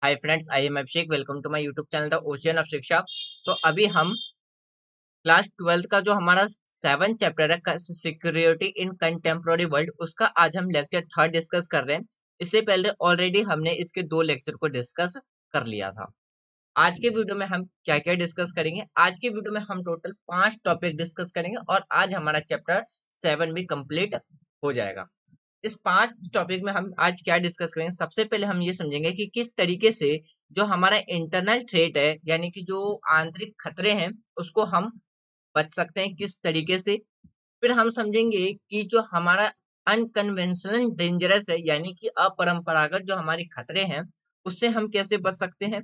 Hi friends, I am Abhishek. Welcome to my YouTube channel the ocean of Shiksha. तो अभी हम class 12 का जो हमारा 7 चैप्टर है सिक्योरिटी इन कंटेम्प्रोरी वर्ल्ड, उसका आज हम लेक्चर 3 डिस्कस कर रहे हैं। इससे पहले ऑलरेडी हमने इसके 2 लेक्चर को डिस्कस कर लिया था। आज के वीडियो में हम क्या क्या डिस्कस करेंगे? आज के वीडियो में हम टोटल 5 टॉपिक डिस्कस करेंगे और आज हमारा चैप्टर 7 भी कंप्लीट हो जाएगा। इस 5 टॉपिक में हम आज क्या डिस्कस करेंगे? सबसे पहले हम ये समझेंगे कि किस तरीके से जो हमारा इंटरनल थ्रेट है, यानी कि जो आंतरिक खतरे हैं, उसको हम बच सकते हैं किस तरीके से। फिर हम समझेंगे कि जो हमारा अनकन्वेंशनल डेंजरस है, यानी कि अपरंपरागत जो हमारे खतरे हैं, उससे हम कैसे बच सकते हैं।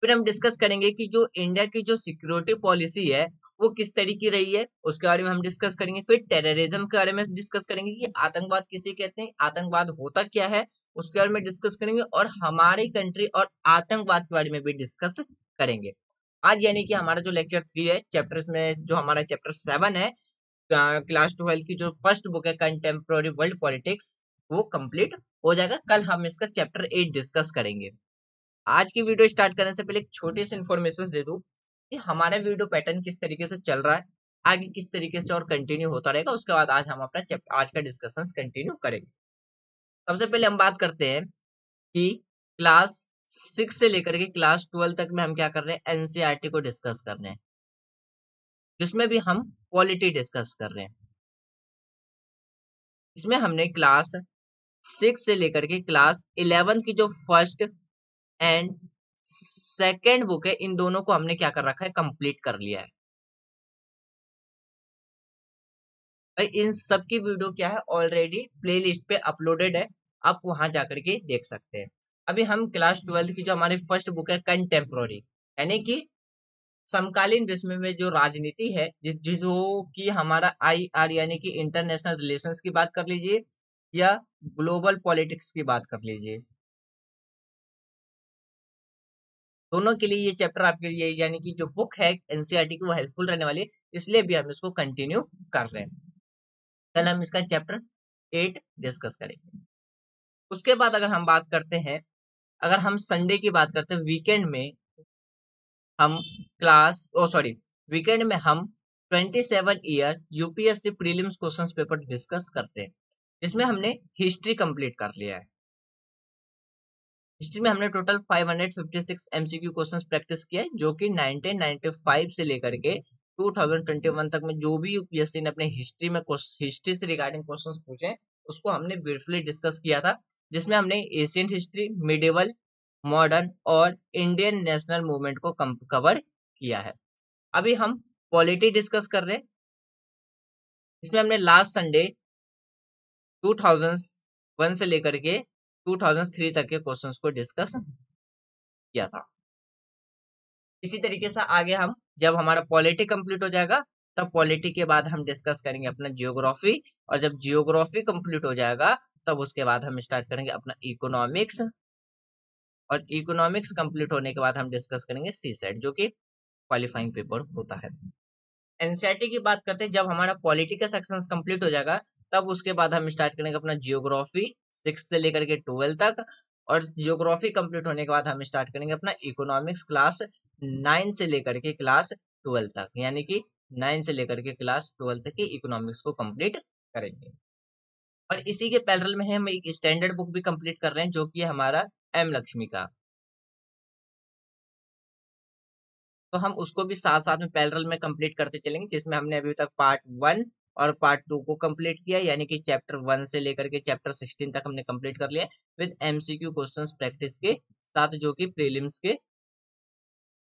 फिर हम डिस्कस करेंगे कि जो इंडिया की जो सिक्योरिटी पॉलिसी है वो किस तरीके रही है, उसके बारे में हम डिस्कस करेंगे। फिर टेररिज्म के बारे में डिस्कस करेंगे कि आतंकवाद किसे कहते हैं, आतंकवाद होता क्या है, उसके बारे में डिस्कस करेंगे। और हमारी कंट्री और आतंकवाद के बारे में भी डिस्कस करेंगे आज। यानी कि हमारा जो लेक्चर 3 है चैप्टर्स में, जो हमारा चैप्टर 7 है क्लास 12 की जो फर्स्ट बुक है कंटेम्प्रोरी वर्ल्ड पॉलिटिक्स, वो कंप्लीट हो जाएगा। कल हम इसका चैप्टर 8 डिस्कस करेंगे। आज की वीडियो स्टार्ट करने से पहले एक छोटी सी इन्फॉर्मेशन दे दूं कि हमारा वीडियो पैटर्न किस तरीके से चल रहा है, आगे किस तरीके से और कंटिन्यू होता रहेगा। उसके बाद आज हम अपना आज का डिस्कशन कंटिन्यू करेंगे। सबसे पहले हम बात करते हैं कि क्लास 6 से लेकर के क्लास 12 तक में हम क्या कर रहे हैं, एनसीईआरटी को डिस्कस कर रहे हैं, जिसमें भी हम पॉलिटी डिस्कस कर रहे हैं। इसमें हमने क्लास 6 से लेकर के क्लास 11 की जो फर्स्ट एंड सेकेंड बुक है, इन दोनों को हमने क्या कर रखा है, कंप्लीट कर लिया है। भाई इन सब की वीडियो क्या है, ऑलरेडी प्लेलिस्ट पे अपलोडेड है, आप वहां जाकर के देख सकते हैं। अभी हम क्लास 12 की जो हमारी फर्स्ट बुक है कंटेम्प्रोरी, यानी कि समकालीन विश्व में जो राजनीति है, जिसको कि हमारा IR यानी कि इंटरनेशनल रिलेशंस की बात कर लीजिए या ग्लोबल पॉलिटिक्स की बात कर लीजिए, दोनों के लिए ये चैप्टर आपके लिए यानी कि जो बुक है एनसीईआरटी की वो हेल्पफुल रहने वाली है, इसलिए भी हम इसको कंटिन्यू कर रहे हैं। कल हम इसका चैप्टर 8 डिस्कस करेंगे। उसके बाद अगर हम बात करते हैं, अगर हम संडे की बात करते हैं, वीकेंड में हम वीकेंड में हम 27 year UPSC prelims questions paper discuss करते हैं, जिसमें हमने हिस्ट्री कंप्लीट कर लिया है। हिस्ट्री में हमने टोटल 556 एमसीक्यू क्वेश्चंस प्रैक्टिस किया है, जो कि 1995 से लेकर के 2021 तक में जो भी यूपीएससी ने अपने हिस्ट्री में हिस्ट्री से रिगार्डिंग क्वेश्चंस पूछे, उसको हमने ब्रीफली डिस्कस किया था। जिसमें हमने एशियन हिस्ट्री, मिडिवल, मॉडर्न और इंडियन नेशनल मूवमेंट को कवर किया है। अभी हम पॉलिटी डिस्कस कर रहे हैं, इसमें हमने लास्ट संडे 2001 से लेकर के 2003 तक के क्वेश्चंस को डिस्कस किया था। इसी तरीके से आगे हम, जब हमारा पॉलिटी कंप्लीट हो जाएगा, तब पॉलिटी के बाद हम डिस्कस करेंगे अपना जियोग्राफी, और जब जियोग्राफी कंप्लीट हो जाएगा तब उसके बाद हम स्टार्ट करेंगे अपना इकोनॉमिक्स, और इकोनॉमिक्स कंप्लीट होने के बाद हम डिस्कस करेंगे सीसेट, जो कि क्वालिफाइंग पेपर होता है। एनसीईआरटी की बात करते हैं, जब हमारा पॉलिटी का सेक्शन कंप्लीट हो जाएगा तब उसके बाद हम स्टार्ट करेंगे अपना जियोग्राफी 6 से लेकर के 12 तक, और जियोग्राफी कंप्लीट होने के बाद हम स्टार्ट करेंगे अपना इकोनॉमिक्स क्लास 9 से लेकर के क्लास 12 तक, यानी कि 9 से लेकर के क्लास 12 तक की इकोनॉमिक्स को कंप्लीट करेंगे। और इसी के पैरेलल में हम एक स्टैंडर्ड बुक भी कंप्लीट कर रहे हैं, जो कि हमारा एम लक्ष्मी का, तो हम उसको भी साथ साथ में पैरेलल में कंप्लीट करते चलेंगे, जिसमें हमने अभी तक पार्ट 1 और पार्ट 2 को कंप्लीट किया, यानी कि चैप्टर 1 से लेकर के चैप्टर 16 तक हमने कंप्लीट कर लिया विद एमसीक्यू क्वेश्चंस प्रैक्टिस के साथ, जो कि प्रीलिम्स के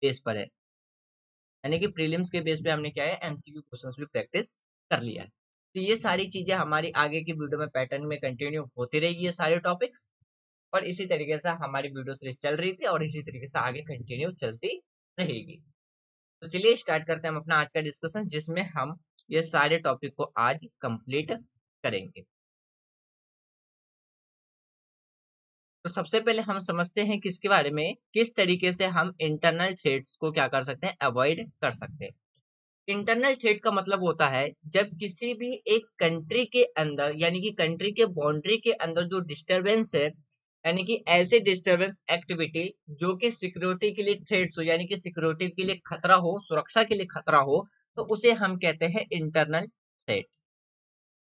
बेस पर है। यानी कि प्रीलिम्स के बेस पे हमने क्या है, एमसीक्यू क्वेश्चंस भी प्रैक्टिस कर लिया है। तो ये सारी चीजें हमारी आगे की वीडियो में पैटर्न में कंटिन्यू होती रहेगी, ये सारे टॉपिक्स, और इसी तरीके से हमारी वीडियो सीरीज चल रही थी और इसी तरीके से आगे कंटिन्यू चलती रहेगी। तो चलिए स्टार्ट करते हैं हम अपना आज का डिस्कशन, जिसमें हम ये सारे टॉपिक को आज कंप्लीट करेंगे। तो सबसे पहले हम समझते हैं किसके बारे में, किस तरीके से हम इंटरनल थ्रेट्स को क्या कर सकते हैं, अवॉइड कर सकते हैं। इंटरनल थ्रेट का मतलब होता है जब किसी भी एक कंट्री के अंदर, यानी कि कंट्री के बाउंड्री के अंदर जो डिस्टरबेंस है, यानी कि ऐसे डिस्टरबेंस एक्टिविटी जो कि सिक्योरिटी के लिए थ्रेट्स हो, यानी कि सिक्योरिटी के लिए खतरा हो, सुरक्षा के लिए खतरा हो, तो उसे हम कहते हैं इंटरनल थ्रेट।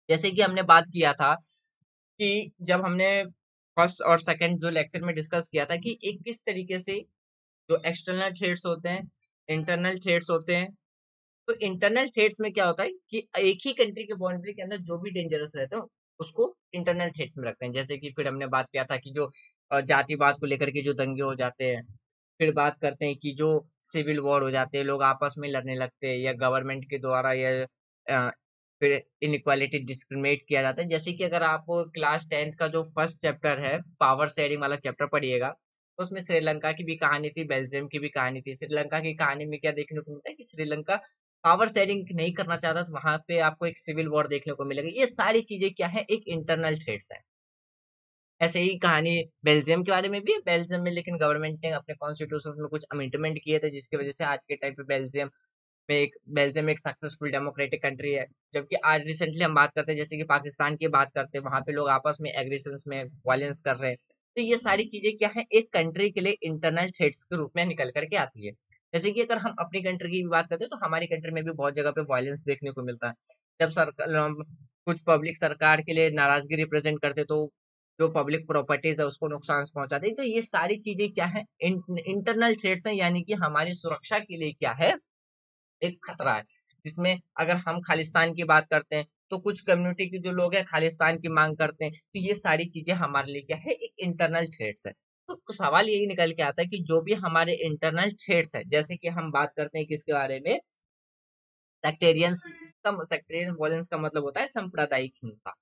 जैसे कि हमने बात किया था कि जब हमने फर्स्ट और सेकंड जो लेक्चर में डिस्कस किया था कि एक किस तरीके से जो एक्सटर्नल थ्रेट्स होते हैं, इंटरनल थ्रेट्स होते हैं। तो इंटरनल थ्रेट्स में क्या होता है कि एक ही कंट्री के बाउंड्री के अंदर जो भी डेंजरस रहते हैं उसको इंटरनल थ्रेट्स में रखते हैं। जैसे कि फिर हमने बात किया था कि जो जातिवाद को लेकर के जो दंगे हो जाते हैं, फिर बात करते हैं कि जो सिविल वॉर हो जाते हैं, लोग आपस में लड़ने लगते हैं या गवर्नमेंट के द्वारा या अ, फिर इनइक्वालिटी डिस्क्रिमिनेट किया जाता है। जैसे कि अगर आप क्लास 10th का जो फर्स्ट चैप्टर है पावर शेयरिंग वाला चैप्टर पढ़िएगा, तो उसमें श्रीलंका की भी कहानी थी, बेल्जियम की भी कहानी थी। श्रीलंका की कहानी में क्या देखने को मिलता है कि श्रीलंका पावर शेयरिंग नहीं करना चाहता, तो वहां पे आपको एक सिविल वॉर देखने को मिलेगा। ये सारी चीजें क्या है, एक इंटरनल थ्रेट्स है। ऐसे ही कहानी बेल्जियम के बारे में भी है। बेल्जियम में लेकिन गवर्नमेंट ने अपने कॉन्स्टिट्यूशन में कुछ अमेंडमेंट किए थे, जिसकी वजह से आज के टाइम पे बेल्जियम एक सक्सेसफुल डेमोक्रेटिक कंट्री है। जबकि आज रिसेंटली हम बात करते हैं, जैसे कि पाकिस्तान की बात करते हैं, वहां पे लोग आपस में एग्रेशन में वायलेंस कर रहे हैं। तो ये सारी चीजें क्या है, एक कंट्री के लिए इंटरनल थ्रेट्स के रूप में निकल करके आती है। जैसे कि अगर हम अपनी कंट्री की भी बात करते हैं, तो हमारी कंट्री में भी बहुत जगह पे वायलेंस देखने को मिलता है। जब सरकार कुछ पब्लिक सरकार के लिए नाराजगी रिप्रेजेंट करते, तो जो पब्लिक प्रॉपर्टीज है उसको नुकसान पहुंचाते हैं। तो ये सारी चीजें क्या है, इंटरनल थ्रेट्स हैं, यानी कि हमारी सुरक्षा के लिए क्या है, एक खतरा है। जिसमें अगर हम खालिस्तान की बात करते हैं, तो कुछ कम्युनिटी के जो लोग हैं खालिस्तान की मांग करते हैं। तो ये सारी चीजें हमारे लिए क्या है, एक इंटरनल थ्रेट्स है। तो सवाल यही निकल के आता है कि जो भी हमारे इंटरनल थ्रेट्स है, जैसे कि हम बात करते हैं किसके बारे में, सेक्टेरियन वॉयलेंस का मतलब होता है सांप्रदायिक हिंसा।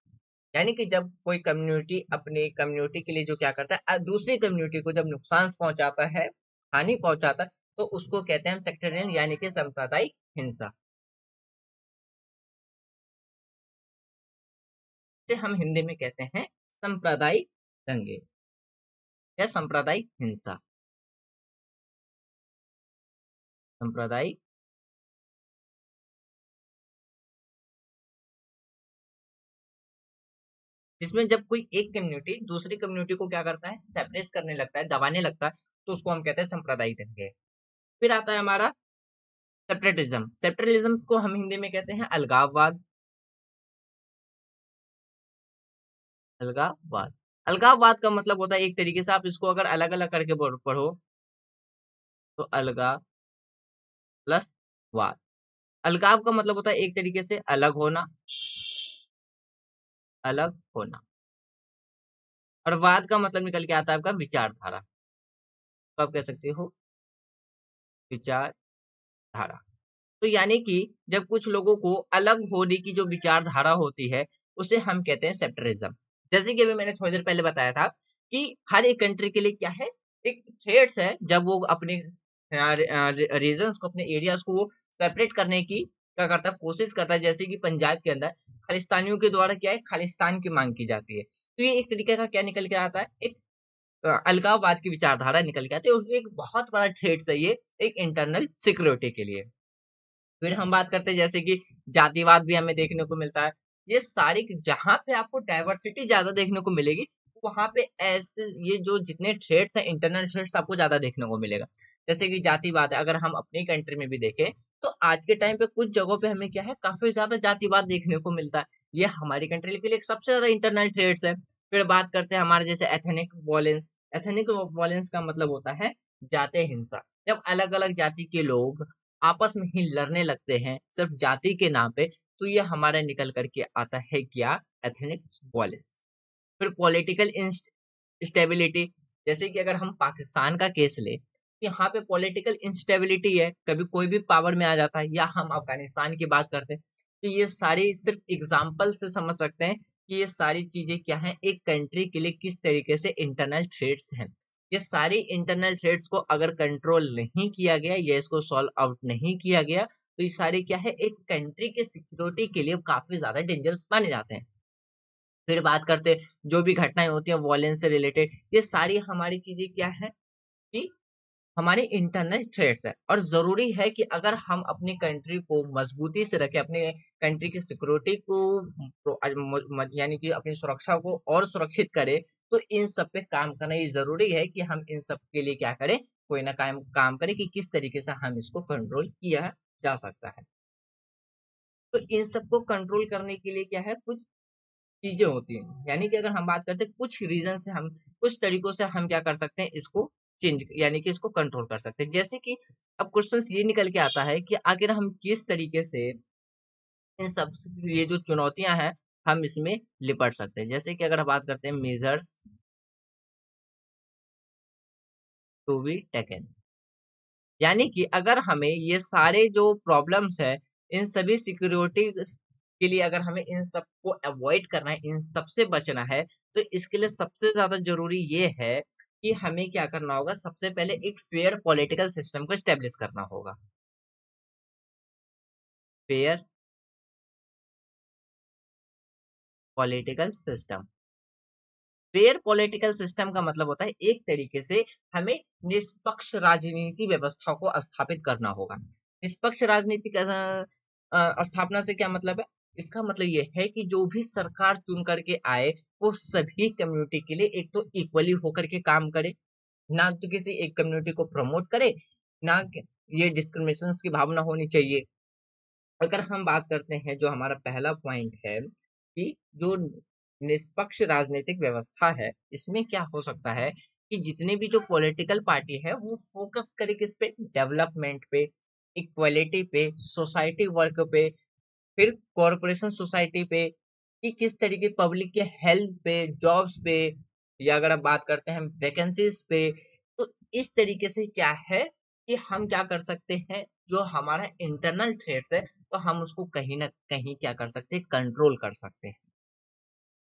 यानी कि जब कोई कम्युनिटी अपनी कम्युनिटी के लिए जो क्या करता है, दूसरी कम्युनिटी को जब नुकसान पहुंचाता है, हानि पहुंचाता है, तो उसको कहते हैं हम सेक्टेरियन यानी कि सांप्रदायिक हिंसा। से हम हिंदी में कहते हैं सांप्रदायिक दंगे या सांप्रदायिक हिंसा। सांप्रदायिक, जिसमें जब कोई एक कम्युनिटी दूसरी कम्युनिटी को क्या करता है, सेपरेट करने लगता है, दबाने लगता है, तो उसको हम कहते हैं सांप्रदायिक दंगे। फिर आता है हमारा सेपरेटिज्म। सेपरेटिज्म को हम हिंदी में कहते हैं अलगाववाद। अलगाववाद, अलगाववाद का मतलब होता है, एक तरीके से आप इसको अगर अलग अलग करके पढ़ो, तो अलगाव प्लस वाद। अलगाव का मतलब होता है एक तरीके से अलग होना, अलग होना। और वाद का मतलब निकल के आता है आपका विचारधारा। तो आप कह सकते हो विचारधारा। तो यानी कि जब कुछ लोगों को अलग होने की जो विचारधारा होती है, उसे हम कहते हैं सेक्टरिज्म। जैसे कि अभी मैंने थोड़ी देर पहले बताया था कि हर एक कंट्री के लिए क्या है, एक थ्रेट्स है। जब वो अपने रीजन्स को, अपने एरियाज को वो सेपरेट करने की क्या करता है, कोशिश करता है। जैसे कि पंजाब के अंदर खालिस्तानियों के द्वारा क्या है, खालिस्तान की मांग की जाती है। तो ये एक तरीके का क्या निकल के आता है, एक अलगाववाद की विचारधारा निकल के आती है, और एक बहुत बड़ा थ्रेट्स है ये एक इंटरनल सिक्योरिटी के लिए। फिर हम बात करते हैं जैसे कि जातिवाद भी हमें देखने को मिलता है। ये सारी जहां पे आपको डाइवर्सिटी ज्यादा देखने को मिलेगी, वहां पे ऐसे ये जो जितने थ्रेड्स हैं, इंटरनल थ्रेड्स आपको ज्यादा देखने को मिलेगा। जैसे कि जातिवाद है, अगर हम अपनी कंट्री में भी देखें, तो आज के टाइम पे कुछ जगहों पे हमें क्या है, काफी ज्यादा जातिवाद देखने को मिलता है। ये हमारी कंट्री के लिए एक सबसे ज्यादा इंटरनल थ्रेड्स है। फिर बात करते हैं हमारे जैसे एथनिक वॉयलेंस। एथनिक वॉयलेंस का मतलब होता है जातीय हिंसा। जब अलग अलग जाति के लोग आपस में ही लड़ने लगते हैं सिर्फ जाति के नाम पे, तो ये हमारा निकल करके आता है क्या, एथनिक वॉयलेंस। फिर पॉलिटिकल इंस्टेबिलिटी। जैसे कि अगर हम पाकिस्तान का केस ले, तो यहाँ पे पॉलिटिकल इंस्टेबिलिटी है, कभी कोई भी पावर में आ जाता है। या हम अफगानिस्तान की बात करते हैं, तो ये सारी सिर्फ एग्जाम्पल से समझ सकते हैं कि ये सारी चीजें क्या हैं, एक कंट्री के लिए किस तरीके से इंटरनल थ्रेट्स हैं। ये सारी इंटरनल थ्रेट्स को अगर कंट्रोल नहीं किया गया या इसको सॉल्व आउट नहीं किया गया, तो ये सारे क्या है, एक कंट्री के सिक्योरिटी के लिए काफी ज्यादा डेंजरस माने जाते हैं। फिर बात करते हैं जो भी घटनाएं होती हैं वॉयलेंस से रिलेटेड, ये सारी हमारी चीजें क्या है कि हमारे इंटरनल थ्रेट्स है, और जरूरी है कि अगर हम अपनी कंट्री को मजबूती से रखें, अपने कंट्री की सिक्योरिटी को यानी कि अपनी सुरक्षा को और सुरक्षित करें, तो इन सब पे काम करना ये जरूरी है कि हम इन सब के लिए क्या करें, कोई ना काम करें कि किस तरीके से हम इसको कंट्रोल किया जा सकता है। तो इन सबको कंट्रोल करने के लिए क्या है, कुछ चीजें होती हैं, यानी कि अगर हम बात करते हैं कुछ रीजन से, हम कुछ तरीकों से हम क्या कर सकते हैं, इसको चेंज यानी कि इसको कंट्रोल कर सकते हैं। जैसे कि अब क्वेश्चन ये निकल के आता है कि आखिर हम किस तरीके से इन सब ये जो चुनौतियां हैं हम इसमें निपट सकते हैं। जैसे कि अगर हम बात करते हैं मेजर्स टू बी टेकन, यानी कि अगर हमें ये सारे जो प्रॉब्लम्स है, इन सभी सिक्योरिटी के लिए अगर हमें इन सबको अवॉइड करना है, इन सबसे बचना है, तो इसके लिए सबसे ज्यादा जरूरी ये है कि हमें क्या करना होगा, सबसे पहले एक फेयर पॉलिटिकल सिस्टम को स्टेब्लिश करना होगा। Fair political system, fair political system का मतलब होता है एक तरीके से हमें निष्पक्ष राजनीति व्यवस्था को स्थापित करना होगा। निष्पक्ष राजनीतिक स्थापना से क्या मतलब है, इसका मतलब ये है कि जो भी सरकार चुन करके आए वो सभी कम्युनिटी के लिए एक तो इक्वली होकर के काम करे, ना तो किसी एक कम्युनिटी को प्रमोट करे, ना ये डिस्क्रिमिनेशन की भावना होनी चाहिए। अगर हम बात करते हैं, जो हमारा पहला पॉइंट है कि जो निष्पक्ष राजनीतिक व्यवस्था है, इसमें क्या हो सकता है कि जितने भी जो पॉलिटिकल पार्टी है वो फोकस करे किस पे, डेवलपमेंट पे, इक्वलिटी पे, सोसाइटी वर्क पे, फिर कॉरपोरेशन सोसाइटी पे, कि किस तरीके पब्लिक के हेल्थ पे, जॉब्स पे, या अगर आप बात करते हैं वैकेंसीज पे। तो इस तरीके से क्या है कि हम क्या कर सकते हैं, जो हमारा इंटरनल थ्रेट्स है, तो हम उसको कहीं ना कहीं क्या कर सकते हैं, कंट्रोल कर सकते हैं।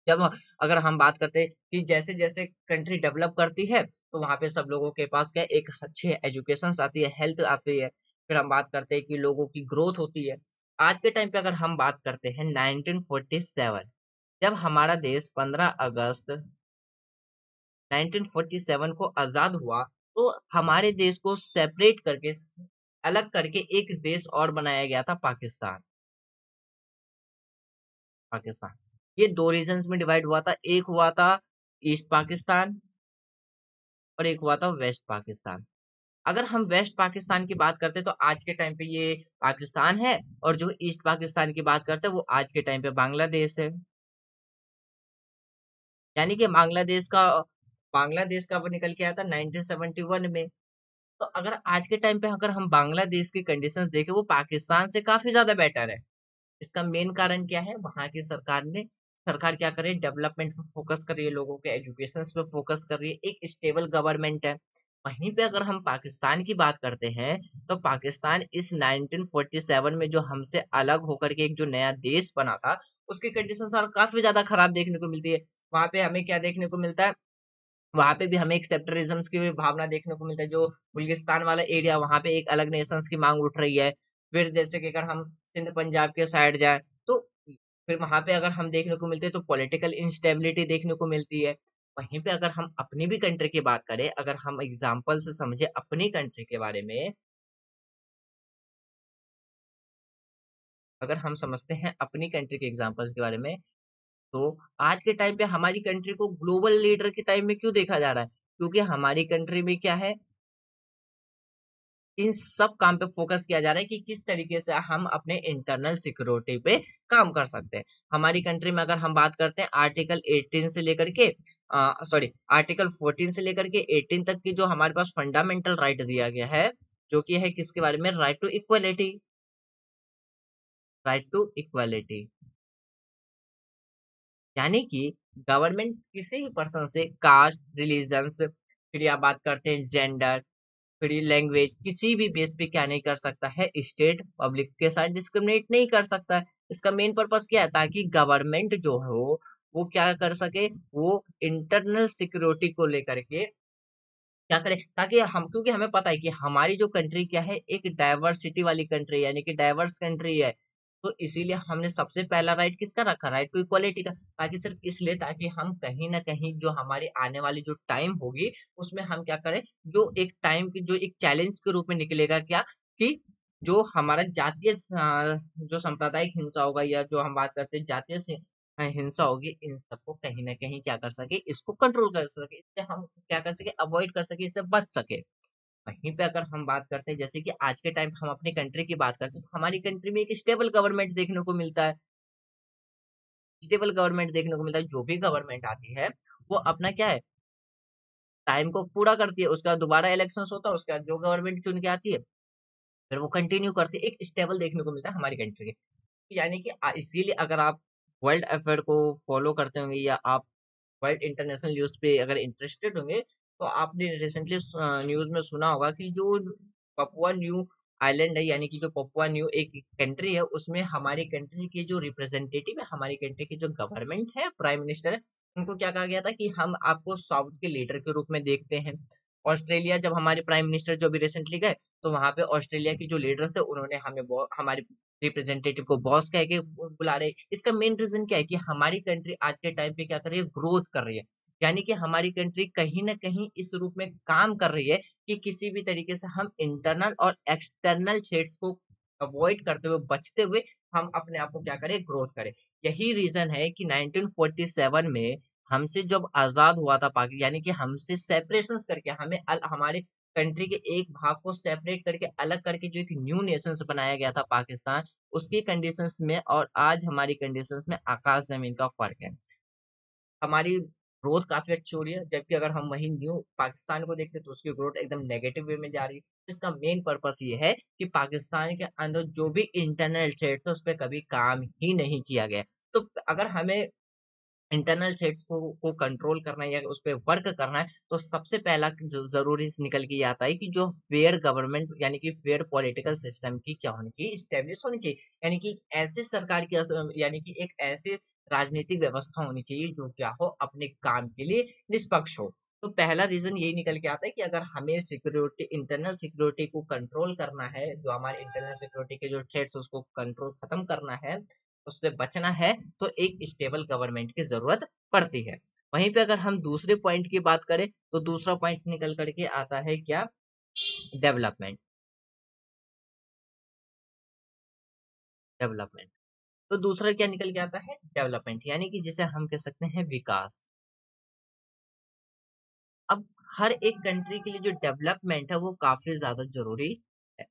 जब अगर हम बात करते हैं कि जैसे जैसे कंट्री डेवलप करती है, तो वहां पे सब लोगों के पास क्या एक अच्छे एजुकेशन आती है, हेल्थ आती है, फिर हम बात करते हैं कि लोगों की ग्रोथ होती है। आज के टाइम पे अगर हम बात करते हैं 1947, जब हमारा देश 15 अगस्त 1947 को आजाद हुआ, तो हमारे देश को सेपरेट करके अलग करके एक देश और बनाया गया था, पाकिस्तान। पाकिस्तान ये दो रीजन्स में डिवाइड हुआ था, एक हुआ था ईस्ट पाकिस्तान और एक हुआ था वेस्ट पाकिस्तान। अगर हम वेस्ट पाकिस्तान की बात करते हैं, तो आज के टाइम पे ये पाकिस्तान है, और जो ईस्ट पाकिस्तान की बात करते हैं वो आज के टाइम पे बांग्लादेश है। यानी कि बांग्लादेश का वो निकल के आया था 1971 में। तो अगर आज के टाइम पे अगर हम बांग्लादेश की कंडीशंस देखें, वो पाकिस्तान से काफी ज्यादा बेटर है। इसका मेन कारण क्या है, वहां की सरकार क्या कर रही है, डेवलपमेंट पे फोकस कर रही है, लोगों के एजुकेशन पे फोकस कर रही है, एक स्टेबल गवर्नमेंट है। वहीं पे अगर हम पाकिस्तान की बात करते हैं, तो पाकिस्तान इस 1947 में जो हमसे अलग होकर के एक जो नया देश बना था, उसकी कंडीशन काफी ज्यादा खराब देखने को मिलती है। वहां पे हमें क्या देखने को मिलता है, वहां पे भी हमें एक सेक्टरिज्म की भी भावना देखने को मिलता है। जो बुल्गिस्तान वाला एरिया, वहां पे एक अलग नेशंस की मांग उठ रही है। फिर जैसे कि अगर हम सिंध पंजाब के साइड जाए, तो फिर वहां पे अगर हम देखने को मिलते हैं, तो पॉलिटिकल इंस्टेबिलिटी देखने को मिलती है। वहीं पे अगर हम अपनी भी कंट्री की बात करें, अगर हम एग्जाम्पल से समझे अपनी कंट्री के बारे में, अगर हम समझते हैं अपनी कंट्री के एग्जाम्पल्स के बारे में, तो आज के टाइम पे हमारी कंट्री को ग्लोबल लीडर के टाइम में क्यों देखा जा रहा है, क्योंकि हमारी कंट्री में क्या है, इन सब काम पे फोकस किया जा रहा है कि किस तरीके से हम अपने इंटरनल सिक्योरिटी पे काम कर सकते हैं। हमारी कंट्री में अगर हम बात करते हैं आर्टिकल 18 से लेकर के सॉरी आर्टिकल 14 से लेकर के 18 तक की जो हमारे पास फंडामेंटल राइट दिया गया है, जो कि है किसके बारे में, right to equality. Right to equality यानी कि गवर्नमेंट किसी भी पर्सन से कास्ट, रिलीजन्स, फिर या बात करते हैं जेंडर, फिर लैंग्वेज, किसी भी बेस पे क्या नहीं कर सकता है, स्टेट पब्लिक के साथ डिस्क्रिमिनेट नहीं कर सकता है। इसका मेन पर्पस क्या है, ताकि गवर्नमेंट जो हो वो क्या कर सके, वो इंटरनल सिक्योरिटी को लेकर के क्या करे, ताकि हम, क्योंकि हमें पता है कि हमारी जो कंट्री क्या है, एक डाइवर्सिटी वाली कंट्री, यानी कि डाइवर्स कंट्री है। तो इसीलिए हमने सबसे पहला राइट किसका रखा, राइट टू इक्वालिटी का, ताकि सिर्फ इसलिए ताकि हम कहीं ना कहीं जो हमारी आने वाली जो टाइम होगी उसमें हम क्या करें, जो एक टाइम की जो एक चैलेंज के रूप में निकलेगा क्या, कि जो हमारा जातीय जो सांप्रदायिक हिंसा होगा या जो हम बात करते हैं जातीय हिंसा होगी, इन सबको कहीं ना कहीं क्या कर सके, इसको कंट्रोल कर सके, इससे हम क्या कर सके, अवॉइड कर सके, इससे बच सके। वहीं पे अगर हम बात करते हैं जैसे कि आज के टाइम हम अपनी कंट्री की बात करते हैं, तो हमारी कंट्री में एक स्टेबल गवर्नमेंट देखने को मिलता है, स्टेबल गवर्नमेंट देखने को मिलता है। जो भी गवर्नमेंट आती है वो अपना क्या है, टाइम को पूरा करती है, उसके बाद दोबारा इलेक्शन होता है, उसके बाद जो गवर्नमेंट चुन के आती है फिर वो कंटिन्यू करती है, एक स्टेबल देखने को मिलता है हमारी कंट्री के। यानी कि इसीलिए अगर आप वर्ल्ड अफेयर को फॉलो करते होंगे या आप वर्ल्ड इंटरनेशनल न्यूज पे अगर इंटरेस्टेड होंगे, तो आपने रिसेंटली न्यूज में सुना होगा कि जो पपुआ न्यू आइलैंड है, यानी कि जो पपुआ न्यू एक कंट्री है, उसमें हमारी कंट्री के जो रिप्रेजेंटेटिव है, हमारी कंट्री की जो गवर्नमेंट है, प्राइम मिनिस्टर है, उनको क्या कहा गया था कि हम आपको साउथ के लीडर के रूप में देखते हैं। ऑस्ट्रेलिया जब हमारे प्राइम मिनिस्टर जो भी रिसेंटली गए, तो वहां पे ऑस्ट्रेलिया की जो लीडर्स थे उन्होंने हमें हमारे रिप्रेजेंटेटिव को बॉस कह के बुला रहे। इसका मेन रीजन क्या है कि हमारी कंट्री आज के टाइम पे क्या कर रही है, ग्रोथ कर रही है। यानी कि हमारी कंट्री कहीं ना कहीं इस रूप में काम कर रही है कि किसी भी तरीके से हम इंटरनल और एक्सटर्नल थ्रेट्स को अवॉइड करते हुए, बचते हुए हम अपने आप को क्या करें, ग्रोथ करें। यही रीजन है कि 1947 में हमसे जब आजाद हुआ था पाकिस्तान, यानी कि हमसे सेपरेशन करके हमें हमारे कंट्री के एक भाग को सेपरेट करके अलग करके जो एक न्यू नेशन बनाया गया था पाकिस्तान, उसकी कंडीशंस में और आज हमारी कंडीशंस में आकाश जमीन का फर्क है। हमारी ग्रोथ काफी अच्छी हो रही है, जबकि अगर हम वही न्यू पाकिस्तान को देखते तो उसकी ग्रोथ एकदम नेगेटिव वे में जा रही है। इसका मेन पर्पस ये है कि पाकिस्तान के अंदर जो भी इंटरनल थ्रेट्स है उस पर कभी काम ही नहीं किया गया। तो अगर हमें इंटरनल थ्रेट्स को कंट्रोल करना है या उस पर वर्क करना है, तो सबसे पहला जो जरूरी निकल के ये आता है कि जो फेयर गवर्नमेंट यानी कि फेयर पॉलिटिकल सिस्टम की क्या होनी चाहिए, स्टेब्लिश होनी चाहिए। यानी कि ऐसे सरकार की यानी कि एक ऐसी राजनीतिक व्यवस्था होनी चाहिए जो क्या हो, अपने काम के लिए निष्पक्ष हो। तो पहला रीजन यही निकल के आता है कि अगर हमें सिक्योरिटी, इंटरनल सिक्योरिटी को कंट्रोल करना है, जो हमारे इंटरनल सिक्योरिटी के जो थ्रेट्स उसको कंट्रोल खत्म करना है, उससे बचना है, तो एक स्टेबल गवर्नमेंट की जरूरत पड़ती है। वहीं पे अगर हम दूसरे पॉइंट की बात करें, तो दूसरा पॉइंट निकल करके आता है क्या, डेवलपमेंट। डेवलपमेंट, तो दूसरा क्या निकल के आता है, डेवलपमेंट, यानी कि जिसे हम कह सकते हैं विकास। अब हर एक कंट्री के लिए जो डेवलपमेंट है वो काफी ज्यादा जरूरी है,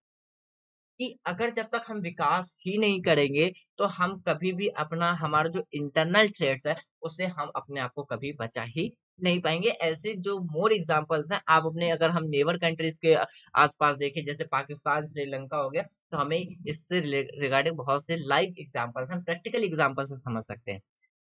कि अगर जब तक हम विकास ही नहीं करेंगे तो हम कभी भी अपना, हमारा जो इंटरनल थ्रेट्स है उससे हम अपने आप को कभी बचा ही नहीं पाएंगे। ऐसे जो मोर एग्जांपल्स हैं, आप अपने अगर हम नेबर कंट्रीज के आसपास देखें, जैसे पाकिस्तान, श्रीलंका हो गया, तो हमें इससे रिगार्डिंग बहुत से लाइव एग्जांपल्स, हम प्रैक्टिकल एग्जांपल से समझ सकते हैं।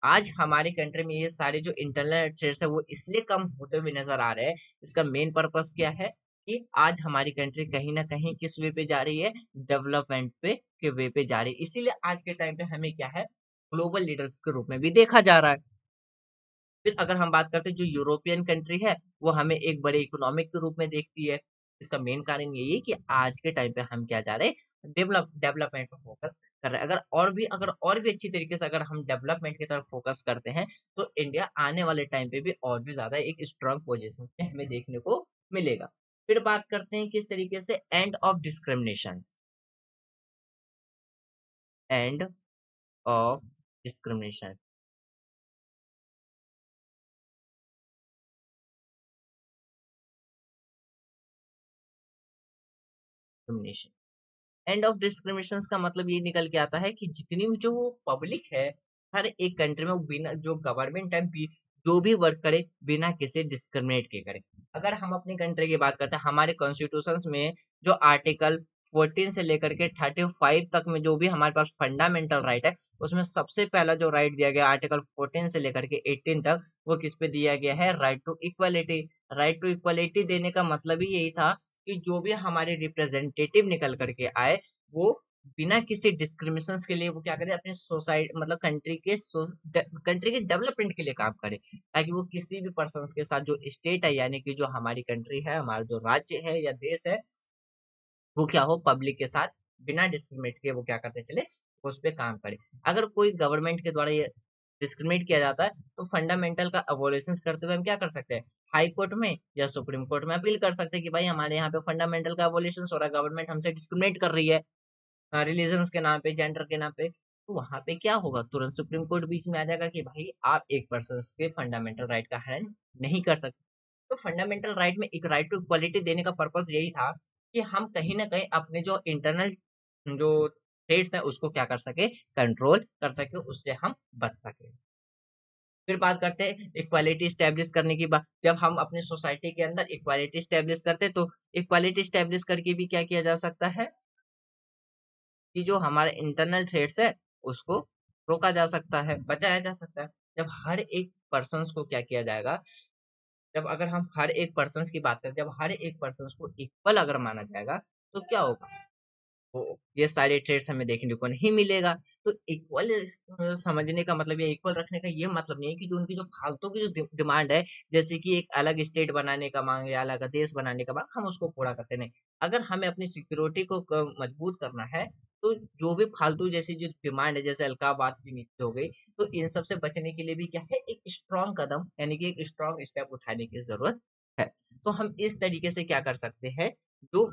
आज हमारी कंट्री में ये सारे जो इंटरनल ट्रेड्स है वो इसलिए कम होते हुए नजर आ रहे हैं। इसका मेन पर्पस क्या है कि आज हमारी कंट्री कहीं ना कहीं किस वे पे जा रही है, डेवलपमेंट पे के वे पे जा रही है। इसीलिए आज के टाइम पे हमें क्या है, ग्लोबल लीडर्स के रूप में भी देखा जा रहा है। फिर अगर हम बात करते हैं, जो यूरोपियन कंट्री है वो हमें एक बड़े इकोनॉमिक के रूप में देखती है। इसका मेन कारण यही है कि आज के टाइम पे हम क्या जा रहे हैं, डेवलपमेंट पर फोकस कर रहे हैं। अगर और भी अच्छी तरीके से अगर हम डेवलपमेंट की तरफ फोकस करते हैं, तो इंडिया आने वाले टाइम पे भी और भी ज्यादा एक स्ट्रांग पोजीशन पे हमें देखने को मिलेगा। फिर बात करते हैं किस तरीके से, end of discrimination. End of discrimination. End of discrimination का मतलब ये निकल के आता है कि जितनी भी जो पब्लिक है हर एक कंट्री में, वो बिना, जो गवर्नमेंट है जो भी वर्क करे बिना किसी डिस्क्रिमिनेट के करे। अगर हम अपनी कंट्री की बात करते हैं, हमारे कॉन्स्टिट्यूशन में जो आर्टिकल 14 से लेकर के 35 तक में जो भी हमारे पास फंडामेंटल राइट है, उसमें सबसे पहला जो राइट दिया गया आर्टिकल 14 से लेकर के 18 तक, वो किस पे दिया गया है, right to equality. Right to equality देने का मतलब ही यही था कि जो भी हमारे रिप्रेजेंटेटिव निकल करके आए, वो बिना किसी डिस्क्रिमिनेशन के लिए वो क्या करे, अपने सोसाइटी मतलब कंट्री के डेवलपमेंट के लिए काम करे, ताकि वो किसी भी पर्सन के साथ, जो स्टेट है यानी कि जो हमारी कंट्री है, हमारा जो राज्य है या देश है, वो क्या हो, पब्लिक के साथ बिना डिस्क्रिमिनेट के वो क्या करते चले, उस पे काम करे। अगर कोई गवर्नमेंट के द्वारा ये डिस्क्रिमिनेट किया जाता है तो फंडामेंटल का अबोलिशन करते हुए हम क्या कर सकते हैं, हाई कोर्ट में या सुप्रीम कोर्ट में अपील कर सकते हैं कि भाई हमारे यहाँ पे फंडामेंटल का अबोलिशन हो रहा है, गवर्नमेंट हमसे डिस्क्रिमिनेट कर रही है रिलीजन्स के नाम पे, जेंडर के नाम पे। तो वहां पे क्या होगा, तुरंत सुप्रीम कोर्ट बीच में आ जाएगा कि भाई आप एक पर्सन के फंडामेंटल राइट का हनन नहीं कर सकते। तो फंडामेंटल राइट में एक राइट टू इक्वालिटी देने का पर्पस यही था कि हम कहीं ना कहीं अपने जो इंटरनल जो थ्रेट्स है उसको क्या कर सके, कंट्रोल कर सके, उससे हम बच सके। फिर बात करते हैं इक्वालिटी स्टैब्लिश करने की बात। जब हम अपनी सोसाइटी के अंदर इक्वालिटी स्टैब्लिश करते तो इक्वालिटी स्टैब्लिश करके भी क्या किया जा सकता है कि जो हमारे इंटरनल थ्रेट्स है उसको रोका जा सकता है, बचाया जा सकता है। जब हर एक पर्सन को क्या किया जाएगा, जब अगर हम हर एक पर्सन की बात करें, जब हर एक पर्सन को इक्वल अगर माना जाएगा तो क्या होगा, वो ये सारे ट्रेड्स हमें देखने को नहीं मिलेगा। तो इक्वल समझने का मतलब, या इक्वल रखने का ये मतलब नहीं है कि जो उनकी जो फालतू की जो डिमांड है, जैसे कि एक अलग स्टेट बनाने का मांग या अलग देश बनाने का मांग, हम उसको पूरा करते नहीं। अगर हमें अपनी सिक्योरिटी को मजबूत करना है तो जो भी फालतू जैसी जो डिमांड है, जैसे अलकाबाद की नीति हो गई, तो इन सब से बचने के लिए भी क्या है, एक स्ट्रॉन्ग कदम यानी कि एक स्ट्रॉन्ग स्टेप उठाने की जरूरत है। तो हम इस तरीके से क्या कर सकते हैं, जो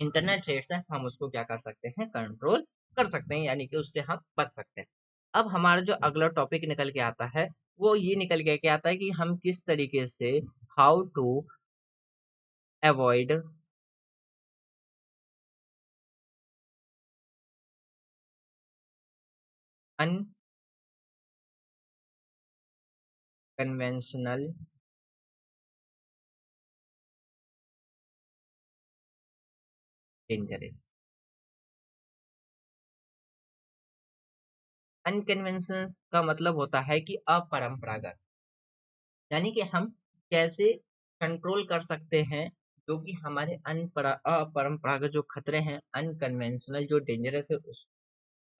इंटरनल थ्रेट्स है हम उसको क्या कर सकते हैं, कंट्रोल कर सकते हैं, यानी कि उससे हम बच सकते हैं। अब हमारा जो अगला टॉपिक निकल के आता है वो ये निकल के आता है कि हम किस तरीके से how to avoid unconventional dangerous. Unconventional का मतलब होता है कि अपरंपरागत, यानी कि हम कैसे कंट्रोल कर सकते हैं जो कि हमारे अपरंपरागत जो खतरे हैं, अनकन्वेंशनल जो डेंजरस है उस।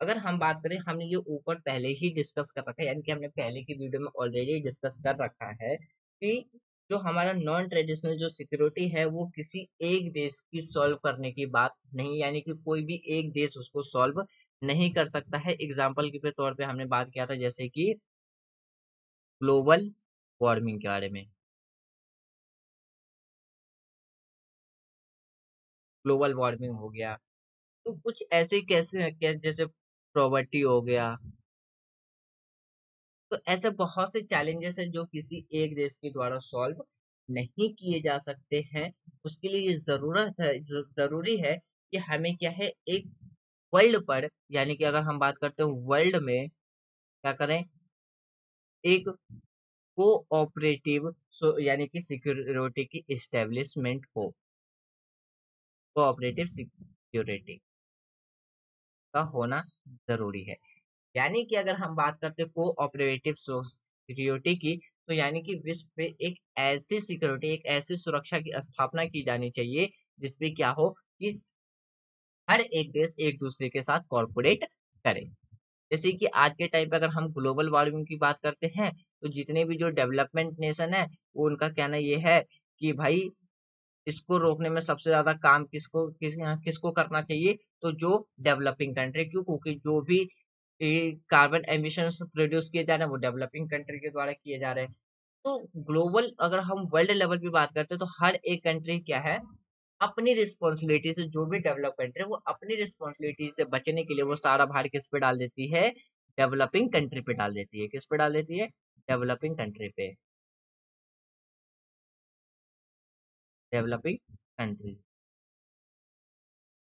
अगर हम बात करें, हमने ये ऊपर पहले ही डिस्कस कर रखा है, यानी कि हमने पहले की वीडियो में ऑलरेडी डिस्कस कर रखा है कि जो हमारा नॉन ट्रेडिशनल जो सिक्योरिटी है वो किसी एक देश की सॉल्व करने की बात नहीं, यानी कि कोई भी एक देश उसको सॉल्व नहीं कर सकता है। एग्जाम्पल के तौर पे हमने बात किया था जैसे कि ग्लोबल वार्मिंग के बारे में, ग्लोबल वार्मिंग हो गया, तो कुछ ऐसे जैसे प्रॉवर्टी हो गया, तो ऐसे बहुत से चैलेंजेस हैं जो किसी एक देश के द्वारा सॉल्व नहीं किए जा सकते हैं। उसके लिए ये जरूरत है, जरूरी है कि हमें क्या है, एक वर्ल्ड पर, यानी कि अगर हम बात करते हैं वर्ल्ड में क्या करें, एक कोऑपरेटिव यानी कि सिक्योरिटी की इस्टेब्लिशमेंट हो, कोऑपरेटिव सिक्योरिटी का होना जरूरी है। यानी कि अगर हम बात करते हैं कोऑपरेटिव सिक्योरिटी की, तो यानी कि विश्व पे एक ऐसी सिक्योरिटी, एक ऐसी सुरक्षा की स्थापना की जानी चाहिए जिसपे क्या हो कि हर एक देश एक दूसरे के साथ कॉर्पोरेट करे। जैसे कि आज के टाइम पे अगर हम ग्लोबल वार्मिंग की बात करते हैं तो जितने भी जो डेवलपमेंट नेशन है वो उनका कहना ये है कि भाई इसको रोकने में सबसे ज्यादा काम किसको करना चाहिए, तो जो डेवलपिंग कंट्री, क्यों, क्योंकि जो भी कार्बन एमिशंस प्रोड्यूस किए जा रहे हैं वो डेवलपिंग कंट्री के द्वारा किए जा रहे हैं। तो ग्लोबल अगर हम वर्ल्ड लेवल पे बात करते हैं तो हर एक कंट्री क्या है, अपनी रिस्पॉन्सिबिलिटी से, जो भी डेवलप कंट्री है वो अपनी रिस्पॉन्सिबिलिटी से बचने के लिए वो सारा भार किस पे डाल देती है, डेवलपिंग कंट्री पे डाल देती है। किस पे डाल देती है, डेवलपिंग कंट्री पे, डेवलपिंग कंट्रीज।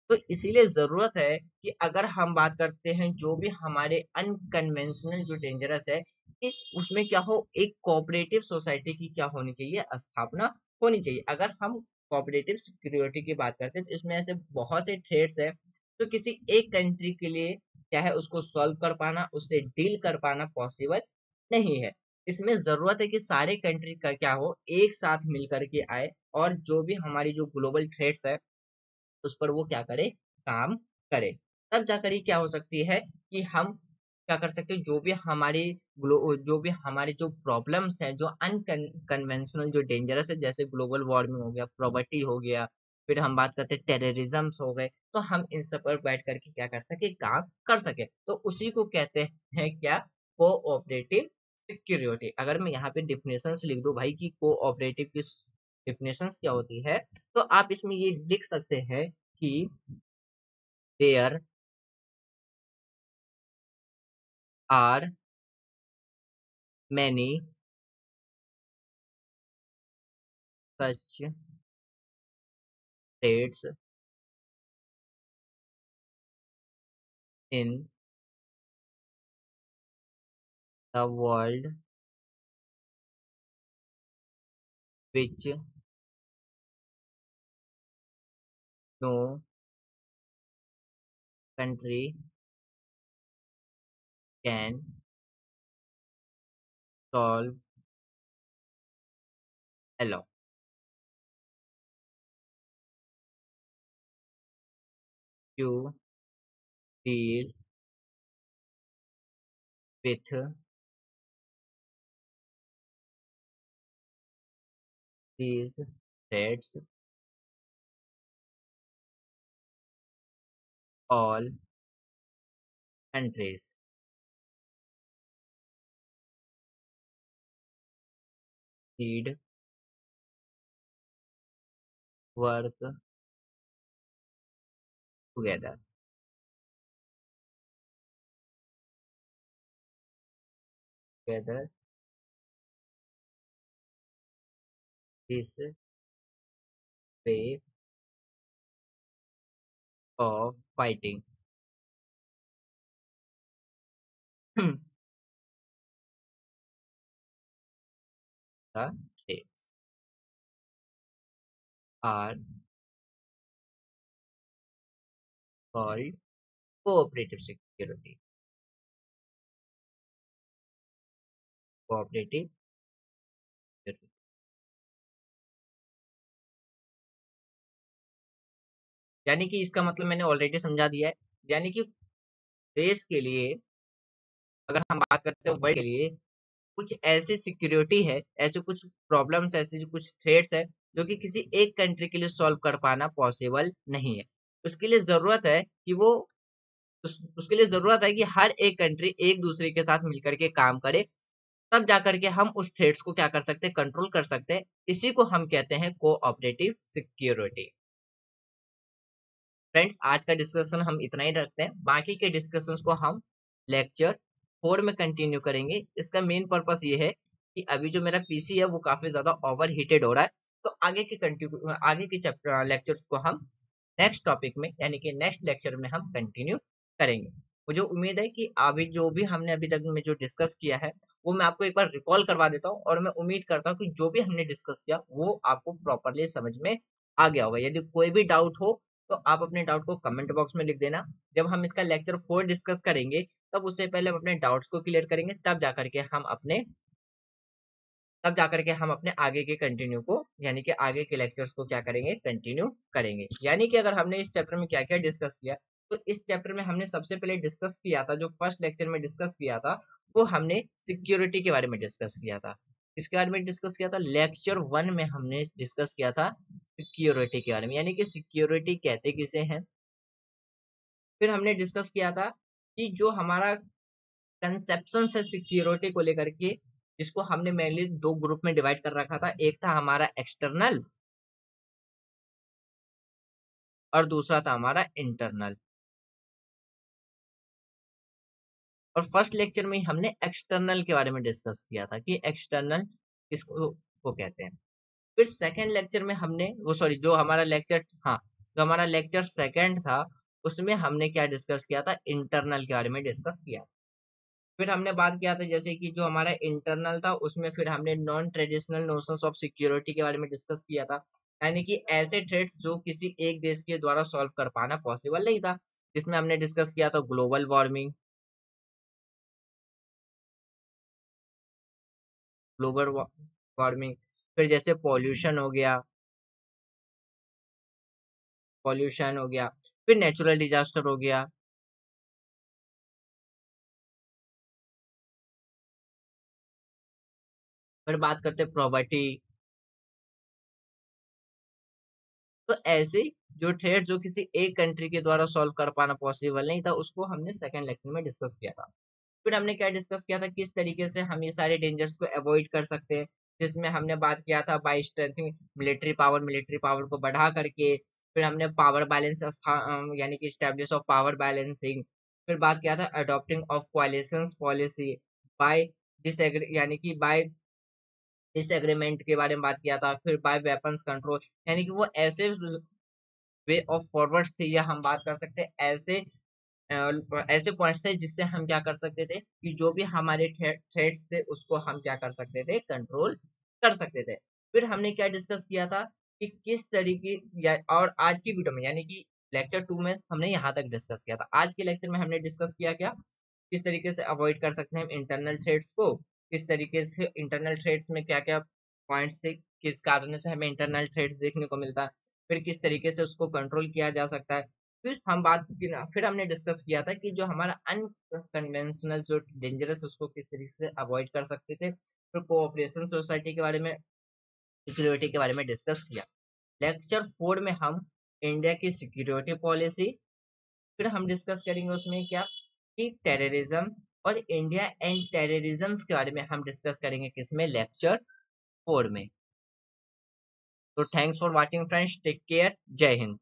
तो इसीलिए जरूरत है कि अगर हम बात करते हैं जो भी हमारे अनकन्वेंशनल जो डेंजरस है, कि उसमें क्या हो, एक कोऑपरेटिव सोसाइटी की क्या होनी चाहिए, स्थापना होनी चाहिए। अगर हम कोऑपरेटिव सिक्योरिटी की बात करते हैं तो इसमें ऐसे बहुत से थ्रेट्स है, तो किसी एक कंट्री के लिए क्या है उसको सॉल्व कर पाना, उससे डील कर पाना पॉसिबल नहीं है। इसमें जरूरत है कि सारे कंट्री का क्या हो, एक साथ मिल करके आए और जो भी हमारी जो ग्लोबल थ्रेट्स है उस पर वो क्या करे, काम करे। तब जाकर ही क्या हो सकती है कि हम क्या कर सकते हैं, जो भी हमारे जो प्रॉब्लम्स हैं, जो अनकन्वेंशनल जो डेंजरस है, जैसे ग्लोबल वार्मिंग हो गया, प्रॉपर्टी हो गया, फिर हम बात करते हैं टेररिज्म हो गए, तो हम इन सब पर बैठ करके क्या कर सके, काम कर सके। तो उसी को कहते हैं क्या, कोऑपरेटिव सिक्योरिटी। अगर मैं यहाँ पे डिफिनेशंस लिख दूं भाई कि कोऑपरेटिव की डिफिनेशंस क्या होती है, तो आप इसमें ये लिख सकते हैं कि there are many such trades in the world which no country can solve alone. You deal with these threats all countries need work together. Together, this way of fighting the threats are called cooperative security. Cooperative security. यानी कि इसका मतलब मैंने already समझा दिया है। यानी कि देश के लिए, अगर हम बात करते हैं वर्ल्ड के लिए, कुछ ऐसी सिक्योरिटी है, ऐसे कुछ प्रॉब्लम्स, ऐसी कुछ थ्रेट्स है जो कि किसी एक कंट्री के लिए सॉल्व कर पाना पॉसिबल नहीं है। उसके लिए जरूरत है कि वो उसके लिए जरूरत है कि हर एक कंट्री एक दूसरे के साथ मिलकर के काम करे, तब जाकर के हम उस थ्रेट्स को क्या कर सकते हैं, कंट्रोल कर सकते हैं। इसी को हम कहते हैं कोऑपरेटिव सिक्योरिटी। फ्रेंड्स, आज का डिस्कशन हम इतना ही रखते हैं, बाकी के डिस्कशंस को हम लेक्चर 4 में कंटिन्यू करेंगे। इसका मेन पर्पस ये है कि अभी जो मेरा पीसी है वो काफी ज्यादा ओवर हीटेड हो रहा है, तो आगे के चैप्टर लेक्चर्स को हम नेक्स्ट टॉपिक में यानी कि नेक्स्ट लेक्चर में हम कंटिन्यू करेंगे। मुझे उम्मीद है कि अभी जो भी हमने अभी तक में जो डिस्कस किया है वो मैं आपको एक बार रिकॉल करवा देता हूँ, और मैं उम्मीद करता हूँ कि जो भी हमने डिस्कस किया वो आपको प्रॉपरली समझ में आ गया होगा। यदि कोई भी डाउट हो तो आप अपने डाउट को कमेंट बॉक्स में लिख देना। जब हम इसका लेक्चर 4 डिस्कस करेंगे तब उससे पहले हम अपने डाउट्स को क्लियर करेंगे, तब जाकर के हम अपने आगे के कंटिन्यू को यानी कि आगे के लेक्चर्स को क्या करेंगे, कंटिन्यू करेंगे। यानी कि अगर हमने इस चैप्टर में क्या क्या डिस्कस किया, तो इस चैप्टर में हमने सबसे पहले डिस्कस किया था, जो फर्स्ट लेक्चर में डिस्कस किया था, वो हमने सिक्योरिटी के बारे में डिस्कस किया था। इसके बारे में डिस्कस किया था लेक्चर 1 में, हमने डिस्कस किया था सिक्योरिटी के बारे में, यानी कि सिक्योरिटी कहते किसे हैं। फिर हमने डिस्कस किया था कि जो हमारा कंसेप्शन है सिक्योरिटी को लेकर के, जिसको हमने मेनली दो ग्रुप में डिवाइड कर रखा था, एक था हमारा एक्सटर्नल और दूसरा था हमारा इंटरनल। और फर्स्ट लेक्चर में ही हमने एक्सटर्नल के बारे में डिस्कस किया था कि एक्सटर्नल किसको को कहते हैं। फिर सेकेंड लेक्चर में हमने वो सॉरी जो हमारा लेक्चर हाँ जो हमारा लेक्चर सेकेंड था उसमें हमने क्या डिस्कस किया था, इंटरनल के बारे में डिस्कस किया। फिर हमने बात किया था जैसे कि जो हमारा इंटरनल था उसमें फिर हमने non traditional notions of security के बारे में डिस्कस किया था, यानी कि ऐसे थ्रेट्स जो किसी एक देश के द्वारा सॉल्व कर पाना पॉसिबल नहीं था, जिसमें हमने डिस्कस किया था ग्लोबल वार्मिंग, ग्लोबल वार्मिंग, फिर जैसे पॉल्यूशन हो गया, फिर नेचुरल डिजास्टर हो गया, फिर बात करते हैं प्रॉपर्टी, तो ऐसे जो थ्रेट जो किसी एक कंट्री के द्वारा सॉल्व कर पाना पॉसिबल नहीं था, उसको हमने सेकंड लेक्चर में डिस्कस किया था। फिर हमने क्या डिस्कस किया था, किस तरीके से हम ये सारे डेंजर्स को अवॉइड कर सकते हैं, जिसमें हमने बात किया था बाय स्ट्रेंथिंग मिलिट्री पावर को बढ़ा करके। फिर हमने पावर बैलेंस यानी कि स्टैब्लिश ऑफ पावर बैलेंसिंग। फिर बात किया था adopting of coalitions policy by disagree यानी कि बाय डिसएग्रीमेंट के बारे में बात किया था। फिर बाय वेपन्स कंट्रोल, यानी कि वो ऐसे वे ऑफ फॉरवर्ड थे, या हम बात कर सकते हैं ऐसे पॉइंट्स थे जिससे हम क्या कर सकते थे कि जो भी हमारे थ्रेट्स थे उसको हम क्या कर सकते थे, कंट्रोल कर सकते थे। फिर हमने क्या डिस्कस किया था कि किस तरीके और आज की वीडियो में यानी कि लेक्चर 2 में हमने यहाँ तक डिस्कस किया था। आज के लेक्चर में हमने डिस्कस किया क्या, किस तरीके से अवॉइड कर सकते हैं हम इंटरनल थ्रेट्स को, किस तरीके से इंटरनल थ्रेट्स में क्या क्या पॉइंट्स थे, किस कारण से हमें इंटरनल थ्रेट्स देखने को मिलता है, फिर किस तरीके से उसको कंट्रोल किया जा सकता है। फिर हमने डिस्कस किया था कि जो हमारा अनकन्वेंशनल जो डेंजरस उसको किस तरीके से अवॉइड कर सकते थे। फिर कोऑपरेशन सोसाइटी के बारे में, सिक्योरिटी के बारे में डिस्कस किया। लेक्चर 4 में हम इंडिया की सिक्योरिटी पॉलिसी, फिर हम डिस्कस करेंगे उसमें क्या कि टेररिज्म और इंडिया एंड टेररिज्म के बारे में हम डिस्कस करेंगे किसमें, लेक्चर 4 में। तो thanks for watching friends, take care, जय हिंद।